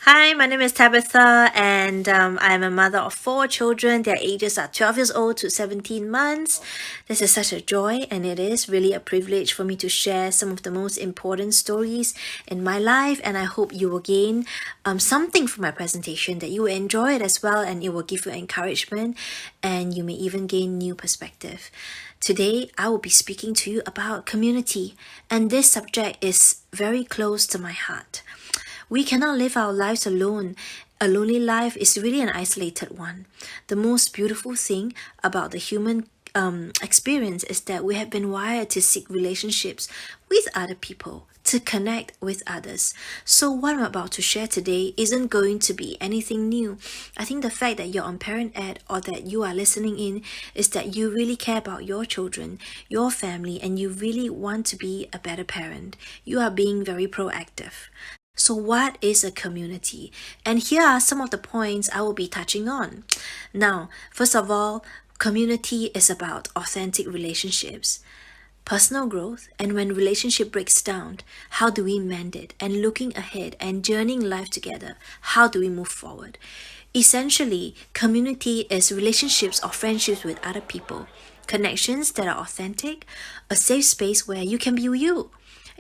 Hi, my name is Tabitha, and I'm a mother of four children. Their ages are 12 years old to 17 months. This is such a joy, and it is really a privilege for me to share some of the most important stories in my life. And I hope you will gain something from my presentation, that you will enjoy it as well, and it will give you encouragement, and you may even gain new perspective. Today, I will be speaking to you about community, and this subject is very close to my heart. We cannot live our lives alone. A lonely life is really an isolated one. The most beautiful thing about the human experience is that we have been wired to seek relationships with other people, to connect with others. So, what I'm about to share today isn't going to be anything new. I think the fact that you're on Parent Ed or that you are listening in is that you really care about your children, your family, and you really want to be a better parent. You are being very proactive. So, what is a community? And here are some of the points I will be touching on. Now, first of all, community is about authentic relationships, personal growth, and when relationship breaks down, how do we mend it? And looking ahead and journeying life together, how do we move forward? Essentially, community is relationships or friendships with other people, connections that are authentic, a safe space where you can be you.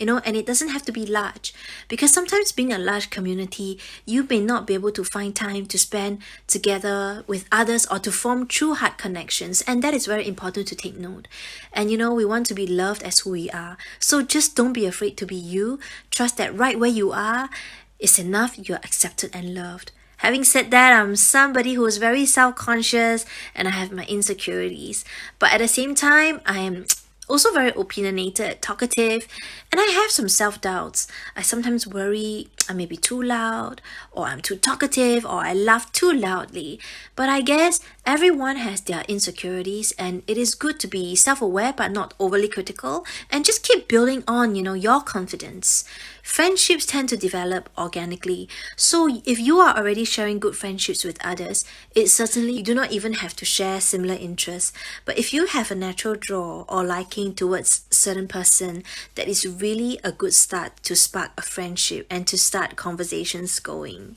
And it doesn't have to be large, because sometimes being a large community, you may not be able to find time to spend together with others or to form true heart connections, and that is very important to take note. And we want to be loved as who we are, so just don't be afraid to be you. Trust that right where you are is enough. You're accepted and loved. Having said that, I'm somebody who is very self-conscious and I have my insecurities, but at the same time, I am also very opinionated, talkative, and I have some self-doubts. I sometimes worry I may be too loud, or I'm too talkative, or I laugh too loudly. But I guess everyone has their insecurities, and it is good to be self-aware but not overly critical, and just keep building on, your confidence. Friendships tend to develop organically. So if you are already sharing good friendships with others, it certainly you do not even have to share similar interests. But if you have a natural draw or liking towards certain person, that is really a good start to spark a friendship and to start conversations going.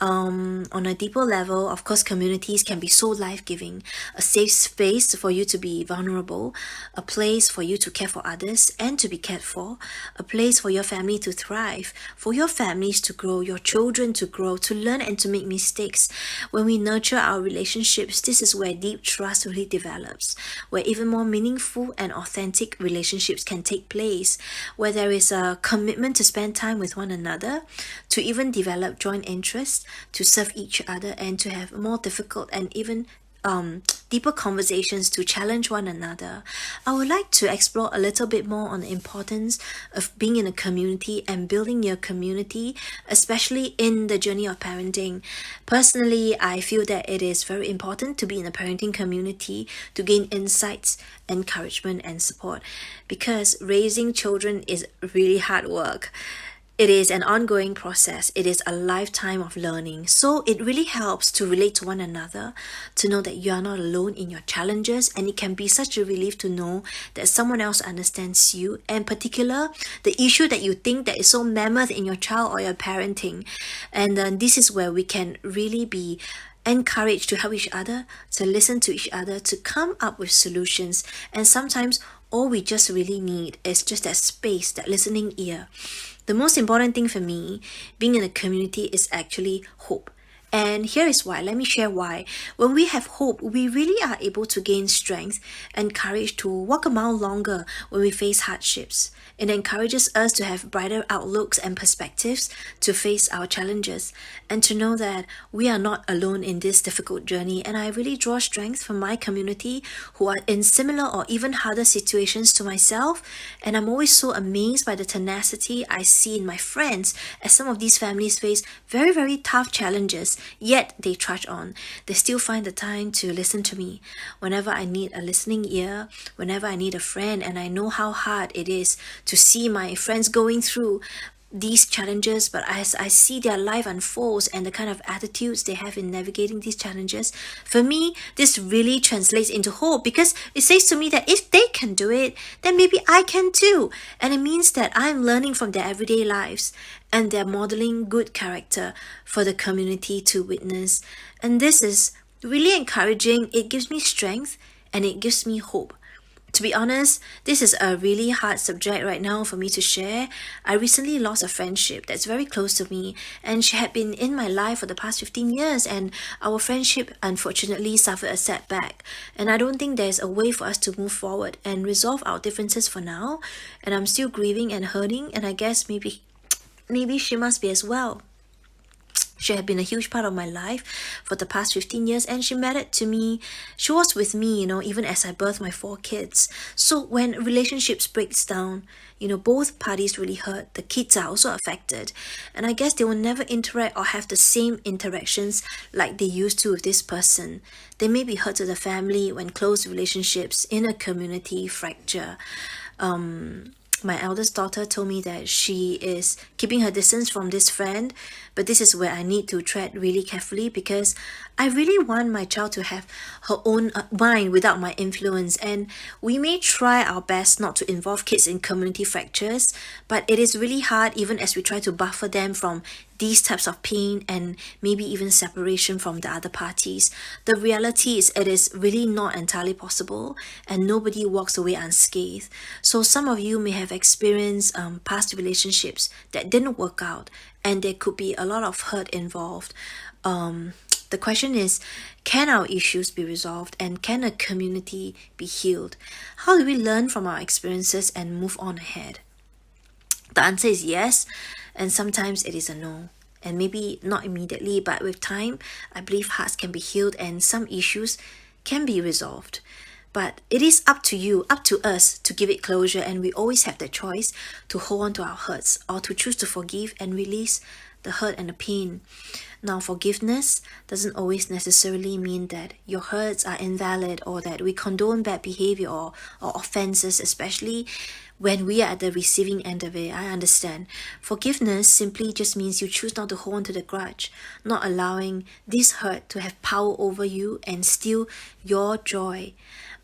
On a deeper level, of course, communities can be so life-giving. A safe space for you to be vulnerable, a place for you to care for others and to be cared for, a place for your family to thrive, for your families to grow, your children to grow, to learn and to make mistakes. When we nurture our relationships, this is where deep trust really develops, where even more meaningful and authentic relationships can take place, where there is a commitment to spend time with one another, to even develop joint interests, to serve each other, and to have more difficult and even deeper conversations to challenge one another. I would like to explore a little bit more on the importance of being in a community and building your community, especially in the journey of parenting. Personally, I feel that it is very important to be in a parenting community to gain insights, encouragement, and support, because raising children is really hard work. It is an ongoing process. It is a lifetime of learning. So it really helps to relate to one another, to know that you are not alone in your challenges, and it can be such a relief to know that someone else understands you, and in particular, the issue that you think that is so mammoth in your child or your parenting. And then this is where we can really be encouraged to help each other, to listen to each other, to come up with solutions. And sometimes all we just really need is just that space, that listening ear. The most important thing for me, being in a community, is actually hope. And here is why. Let me share why. When we have hope, we really are able to gain strength and courage to walk a mile longer when we face hardships. It encourages us to have brighter outlooks and perspectives to face our challenges, and to know that we are not alone in this difficult journey. And I really draw strength from my community who are in similar or even harder situations to myself. And I'm always so amazed by the tenacity I see in my friends, as some of these families face very, very tough challenges, yet they trudge on. They still find the time to listen to me whenever I need a listening ear, whenever I need a friend, and I know how hard it is to see my friends going through. these challenges, but as I see their life unfolds and the kind of attitudes they have in navigating these challenges, for me, this really translates into hope, because it says to me that if they can do it, then maybe I can too. And it means that I'm learning from their everyday lives, and they're modeling good character for the community to witness. And this is really encouraging. It gives me strength and it gives me hope. To be honest, this is a really hard subject right now for me to share. I recently lost a friendship that's very close to me, and she had been in my life for the past 15 years, and our friendship unfortunately suffered a setback. And I don't think there's a way for us to move forward and resolve our differences for now. And I'm still grieving and hurting, and I guess maybe she must be as well. She had been a huge part of my life for the past 15 years, and she mattered to me. She was with me, even as I birthed my 4 kids. So when relationships breaks down, both parties really hurt. The kids are also affected. And I guess they will never interact or have the same interactions like they used to with this person. They may be hurt to the family when close relationships in a community fracture. My eldest daughter told me that she is keeping her distance from this friend, but this is where I need to tread really carefully, because I really want my child to have her own mind without my influence. And we may try our best not to involve kids in community fractures, but it is really hard even as we try to buffer them from these types of pain and maybe even separation from the other parties. The reality is it is really not entirely possible, and nobody walks away unscathed. So some of you may have experienced past relationships that didn't work out, and there could be a lot of hurt involved. The question is, can our issues be resolved, and can a community be healed? How do we learn from our experiences and move on ahead? The answer is yes, and sometimes it is a no. And maybe not immediately, but with time, I believe hearts can be healed and some issues can be resolved. But it is up to you, up to us to give it closure, and we always have the choice to hold on to our hurts or to choose to forgive and release the hurt and the pain. Now, forgiveness doesn't always necessarily mean that your hurts are invalid or that we condone bad behavior or offenses, especially when we are at the receiving end of it. I understand. Forgiveness simply just means you choose not to hold on to the grudge, not allowing this hurt to have power over you and steal your joy.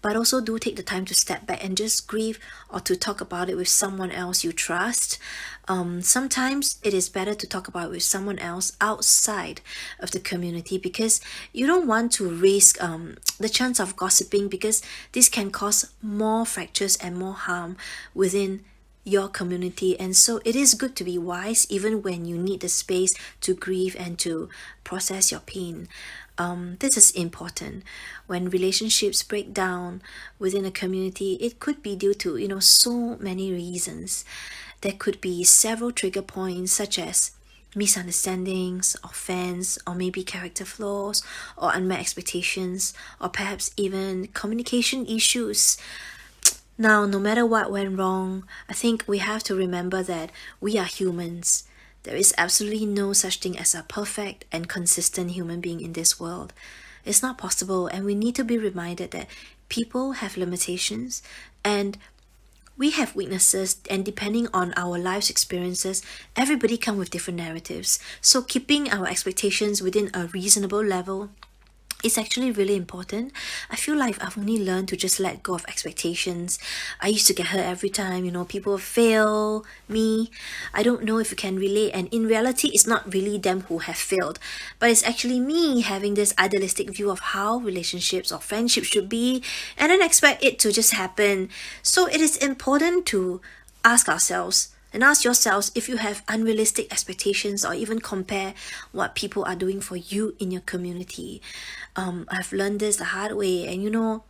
But also do take the time to step back and just grieve, or to talk about it with someone else you trust. Sometimes it is better to talk about it with someone else outside of the community, because you don't want to risk the chance of gossiping, because this can cause more fractures and more harm within your community. And so it is good to be wise even when you need the space to grieve and to process your pain. This is important. When relationships break down within a community, it could be due to so many reasons. There could be several trigger points, such as misunderstandings, offense, or maybe character flaws, or unmet expectations, or perhaps even communication issues. Now, no matter what went wrong, I think we have to remember that we are humans. There is absolutely no such thing as a perfect and consistent human being in this world. It's not possible, and we need to be reminded that people have limitations and we have weaknesses, and depending on our life's experiences, everybody comes with different narratives. So keeping our expectations within a reasonable level is actually really important. I feel like I've only learned to just let go of expectations. I used to get hurt every time, people fail me. I don't know if you can relate, and in reality, it's not really them who have failed, but it's actually me having this idealistic view of how relationships or friendships should be, and then expect it to just happen. So it is important to ask ourselves, and ask yourselves if you have unrealistic expectations, or even compare what people are doing for you in your community. I've learned this the hard way, and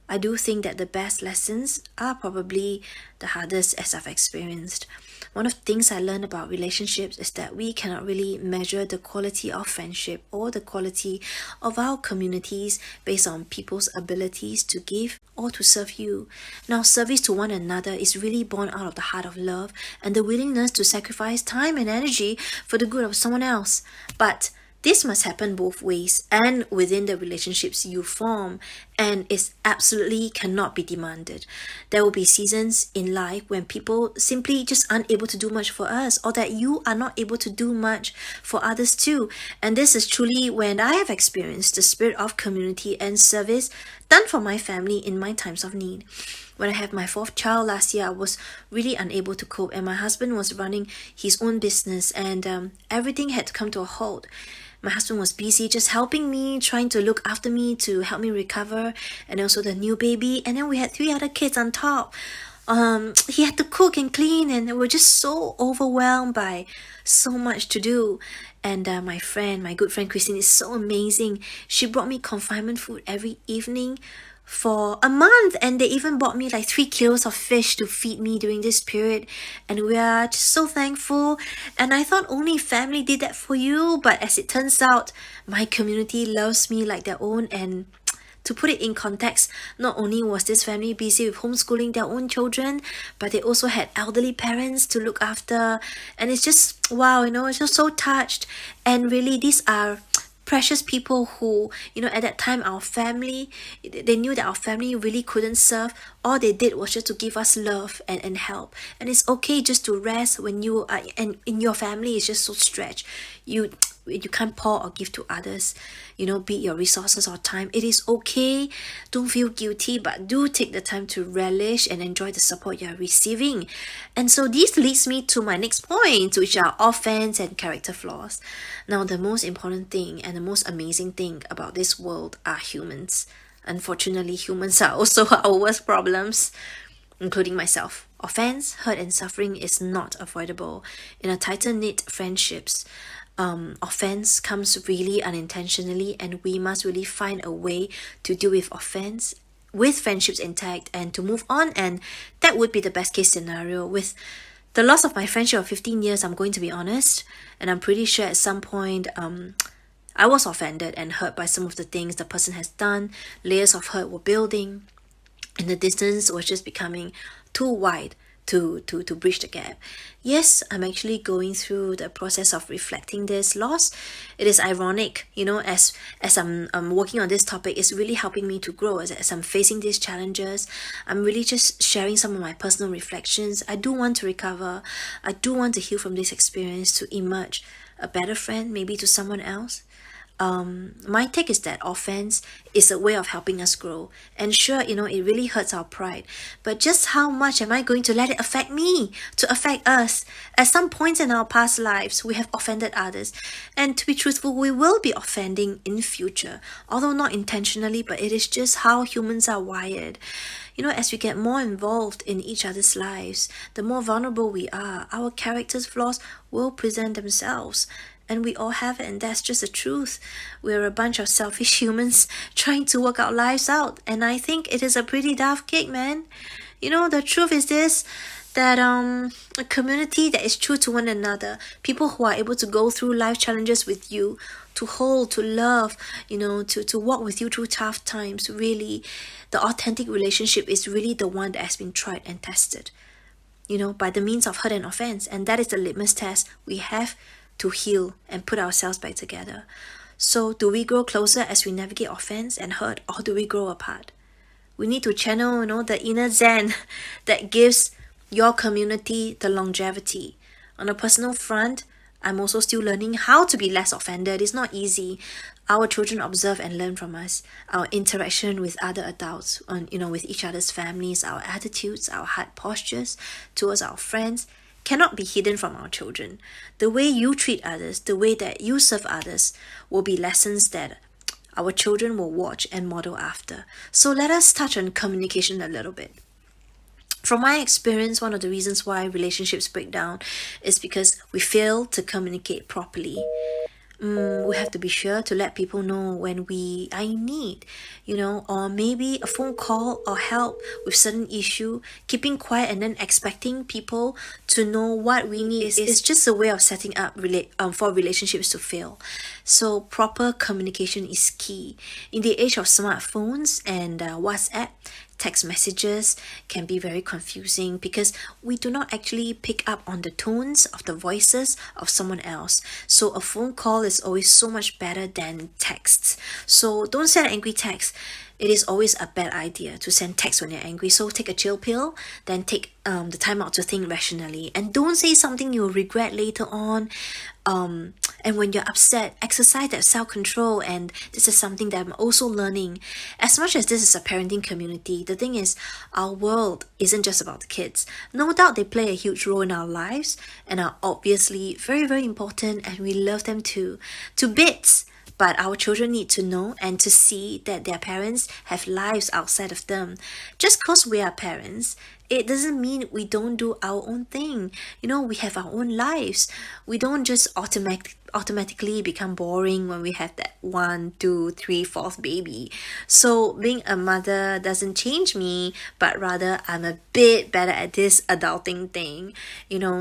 I do think that the best lessons are probably the hardest, as I've experienced. One of the things I learned about relationships is that we cannot really measure the quality of friendship or the quality of our communities based on people's abilities to give or to serve you. Now, service to one another is really born out of the heart of love and the willingness to sacrifice time and energy for the good of someone else. But this must happen both ways and within the relationships you form. and it absolutely cannot be demanded. There will be seasons in life when people simply just aren't able to do much for us, or that you are not able to do much for others too. And this is truly when I have experienced the spirit of community and service done for my family in my times of need. When I had my fourth child last year, I was really unable to cope, and my husband was running his own business, and everything had to come to a halt. My husband was busy just helping me, trying to look after me to help me recover, and also the new baby. And then we had 3 other kids on top. He had to cook and clean, and we were just so overwhelmed by so much to do. And my good friend Christine is so amazing. She brought me confinement food every evening for a month, and they even bought me like 3 kilos of fish to feed me during this period, and we are just so thankful. And I thought only family did that for you, but as it turns out, my community loves me like their own. And to put it in context, not only was this family busy with homeschooling their own children, but they also had elderly parents to look after. And it's just, wow, it's just so touched. And really, these are precious people who, at that time, our family, they knew that our family really couldn't serve. All they did was just to give us love and help. And it's okay just to rest when you are, and in your family is just so stretched. You can't pour or give to others, be it your resources or time. It is okay. Don't feel guilty, but do take the time to relish and enjoy the support you are receiving. And so this leads me to my next point, which are offense and character flaws. Now, the most important thing and the most amazing thing about this world are humans. Unfortunately, humans are also our worst problems, including myself. Offense, hurt, and suffering is not avoidable. In a tighter-knit friendships, offense comes really unintentionally, and we must really find a way to deal with offense with friendships intact and to move on. And that would be the best case scenario. With the loss of my friendship of 15 years, I'm going to be honest, and I'm pretty sure at some point I was offended and hurt by some of the things the person has done. Layers of hurt were building, and the distance was just becoming too wide to bridge the gap. Yes, I'm actually going through the process of reflecting this loss. It is ironic, as I'm working on this topic, it's really helping me to grow. As I'm facing these challenges, I'm really just sharing some of my personal reflections. I do want to recover. I do want to heal from this experience to emerge a better friend, maybe to someone else. My take is that offense is a way of helping us grow. And sure, it really hurts our pride. But just how much am I going to let it affect me, to affect us? At some points in our past lives, we have offended others. And to be truthful, we will be offending in future. Although not intentionally, but it is just how humans are wired. As we get more involved in each other's lives, the more vulnerable we are, our character's flaws will present themselves. And we all have it, and that's just the truth. We're a bunch of selfish humans trying to work our lives out. And I think it is a pretty daft gig, man. The truth is this, that a community that is true to one another, people who are able to go through life challenges with you, to hold, to love, to walk with you through tough times, really, the authentic relationship is really the one that has been tried and tested, by the means of hurt and offense. And that is the litmus test we have to heal and put ourselves back together. So do we grow closer as we navigate offense and hurt, or do we grow apart? We need to channel, the inner zen that gives your community the longevity. On a personal front, I'm also still learning how to be less offended. It's not easy. Our children observe and learn from us. Our interaction with other adults, with each other's families, our attitudes, our heart postures towards our friends, cannot be hidden from our children. The way you treat others, the way that you serve others, will be lessons that our children will watch and model after. So let us touch on communication a little bit. From my experience, one of the reasons why relationships break down is because we fail to communicate properly. We have to be sure to let people know when we are in need, or maybe a phone call or help with certain issue. Keeping quiet and then expecting people to know what we need is just a way of setting up for relationships to fail. So proper communication is key. In the age of smartphones and WhatsApp, text messages can be very confusing because we do not actually pick up on the tones of the voices of someone else. So a phone call is always so much better than texts. So don't send angry text. it is always a bad idea to send text when you're angry. So take a chill pill, then take the time out to think rationally, and don't say something you'll regret later on. And when you're upset, exercise that self-control. And this is something that I'm also learning. As much as this is a parenting community, the thing is, our world isn't just about the kids. No doubt they play a huge role in our lives and are obviously very, very important, and we love them to bits. But our children need to know and to see that their parents have lives outside of them. Just because we are parents, it doesn't mean we don't do our own thing. We have our own lives. We don't just automatically become boring when we have that 1, 2, 3, 4th baby. So being a mother doesn't change me, but rather I'm a bit better at this adulting thing.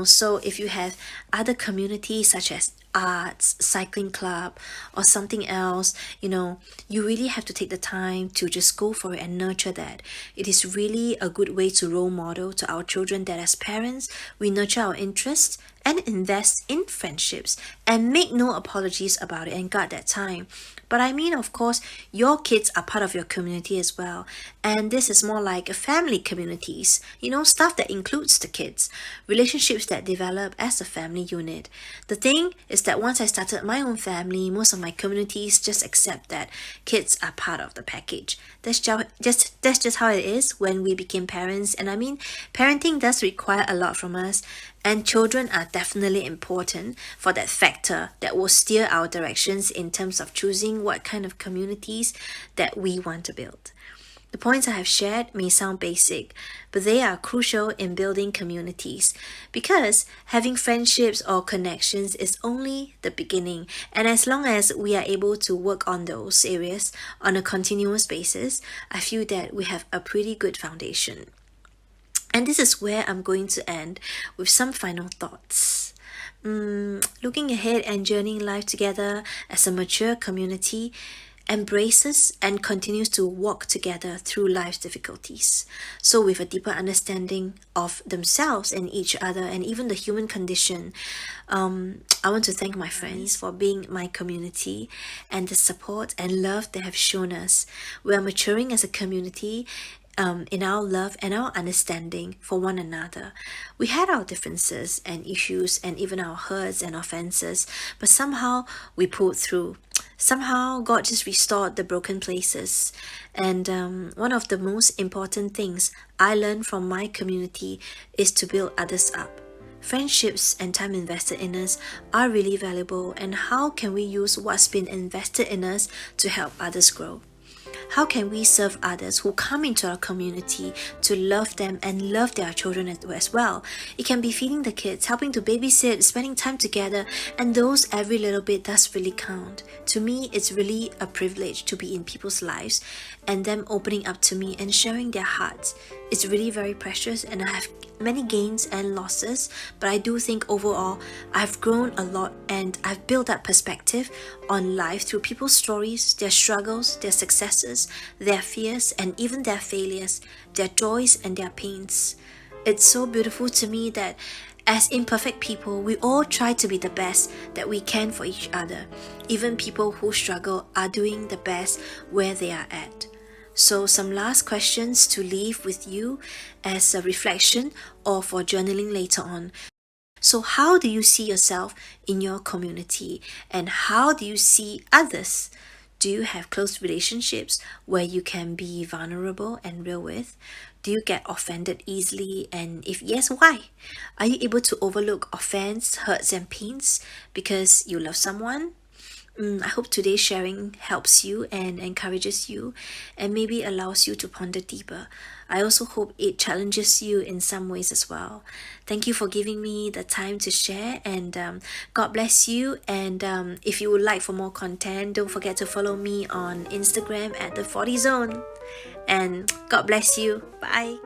So if you have other communities such as arts, cycling club, or something else, you really have to take the time to just go for it and nurture that. It is really a good way to role model to our children that as parents, we nurture our interests and invest in friendships and make no apologies about it and guard that time. But I mean, of course, your kids are part of your community as well. And this is more like a family communities, stuff that includes the kids, relationships that develop as a family unit. The thing is that once I started my own family, most of my communities just accept that kids are part of the package. That's just how it is when we became parents. And I mean, parenting does require a lot from us. And children are definitely important for that factor that will steer our directions in terms of choosing what kind of communities that we want to build. The points I have shared may sound basic, but they are crucial in building communities because having friendships or connections is only the beginning. And as long as we are able to work on those areas on a continuous basis, I feel that we have a pretty good foundation. And this is where I'm going to end with some final thoughts. Looking ahead and journeying life together as a mature community embraces and continues to walk together through life's difficulties. So with a deeper understanding of themselves and each other and even the human condition, I want to thank my friends for being my community and the support and love they have shown us. We are maturing as a community in our love and our understanding for one another. We had our differences and issues and even our hurts and offenses, but somehow we pulled through. Somehow God just restored the broken places. And one of the most important things I learned from my community is to build others up. Friendships and time invested in us are really valuable, and how can we use what's been invested in us to help others grow? How can we serve others who come into our community to love them and love their children as well? It can be feeding the kids, helping to babysit, spending time together, and those every little bit does really count. To me, it's really a privilege to be in people's lives and them opening up to me and sharing their hearts. It's really very precious, and I have many gains and losses, but I do think overall I've grown a lot and I've built that perspective on life through people's stories, their struggles, their successes, their fears, and even their failures, their joys and their pains. It's so beautiful to me that as imperfect people, we all try to be the best that we can for each other. Even people who struggle are doing the best where they are at. So some last questions to leave with you as a reflection or for journaling later on. So how do you see yourself in your community, and how do you see others? Do you have close relationships where you can be vulnerable and real with? Do you get offended easily, and if yes, why? Are you able to overlook offense, hurts and pains because you love someone? I hope today's sharing helps you and encourages you and maybe allows you to ponder deeper. I also hope it challenges you in some ways as well. Thank you for giving me the time to share, and God bless you. And if you would like for more content, don't forget to follow me on Instagram at the 40 Zone. And God bless you. Bye.